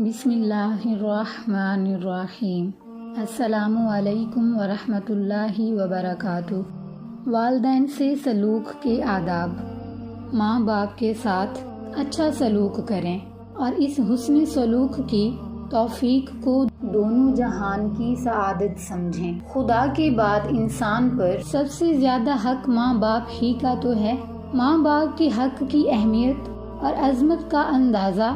بسم اللہ الرحمن الرحیم۔ السلام علیکم ورحمۃ اللہ وبرکاتہ۔ والدین سے سلوک کے آداب۔ ماں باپ کے ساتھ اچھا سلوک کریں اور اس حسن سلوک کی توفیق کو دونوں جہان کی سعادت سمجھیں۔ خدا کے بعد انسان پر سب سے زیادہ حق ماں باپ ہی کا تو ہے۔ ماں باپ کے حق کی اہمیت اور عظمت کا اندازہ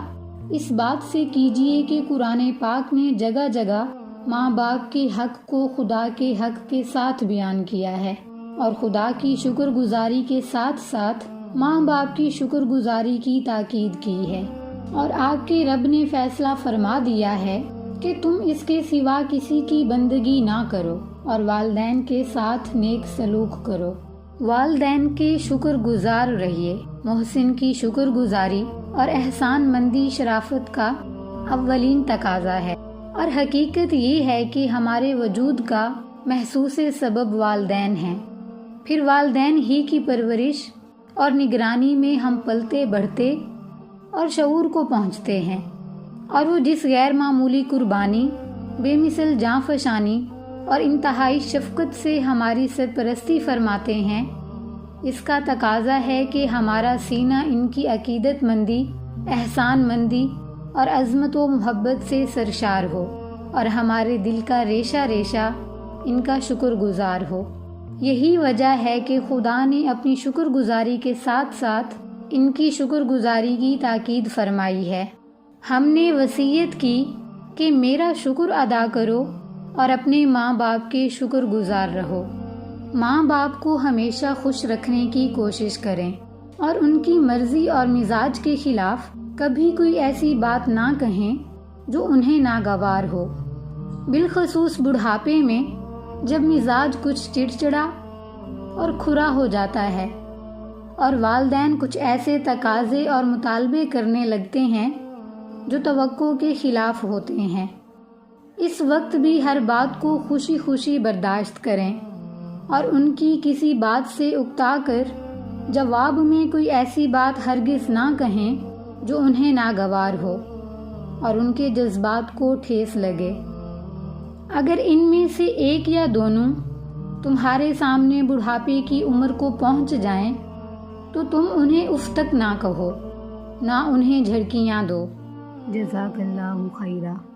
اس بات سے کیجیے کہ قرآن پاک نے جگہ جگہ ماں باپ کے حق کو خدا کے حق کے ساتھ بیان کیا ہے، اور خدا کی شکر گزاری کے ساتھ ساتھ ماں باپ کی شکر گزاری کی تاکید کی ہے، اور آپ کے رب نے فیصلہ فرما دیا ہے کہ تم اس کے سوا کسی کی بندگی نہ کرو اور والدین کے ساتھ نیک سلوک کرو۔ والدین کے شکر گزار رہیے۔ محسن کی شکر گزاری اور احسان مندی شرافت کا اولین تقاضا ہے، اور حقیقت یہ ہے کہ ہمارے وجود کا محسوس سبب والدین ہیں۔ پھر والدین ہی کی پرورش اور نگرانی میں ہم پلتے بڑھتے اور شعور کو پہنچتے ہیں، اور وہ جس غیر معمولی قربانی، بے مثل جاں فشانی اور انتہائی شفقت سے ہماری سرپرستی فرماتے ہیں، اس کا تقاضا ہے کہ ہمارا سینہ ان کی عقیدت مندی، احسان مندی اور عظمت و محبت سے سرشار ہو، اور ہمارے دل کا ریشہ ریشہ ان کا شکر گزار ہو۔ یہی وجہ ہے کہ خدا نے اپنی شکر گزاری کے ساتھ ساتھ ان کی شکر گزاری کی تاکید فرمائی ہے۔ ہم نے وصیت کی کہ میرا شکر ادا کرو اور اپنے ماں باپ کے شکر گزار رہو۔ ماں باپ کو ہمیشہ خوش رکھنے کی کوشش کریں اور ان کی مرضی اور مزاج کے خلاف کبھی کوئی ایسی بات نہ کہیں جو انہیں ناگوار ہو، بالخصوص بڑھاپے میں جب مزاج کچھ چڑچڑا اور کھرا ہو جاتا ہے اور والدین کچھ ایسے تقاضے اور مطالبے کرنے لگتے ہیں جو توقع کے خلاف ہوتے ہیں۔ اس وقت بھی ہر بات کو خوشی خوشی برداشت کریں اور ان کی کسی بات سے اکتا کر جواب میں کوئی ایسی بات ہرگز نہ کہیں جو انہیں ناگوار ہو اور ان کے جذبات کو ٹھیس لگے۔ اگر ان میں سے ایک یا دونوں تمہارے سامنے بڑھاپے کی عمر کو پہنچ جائیں تو تم انہیں اف تک نہ کہو، نہ انہیں جھڑکیاں دو۔ جزاک اللہ خیرہ۔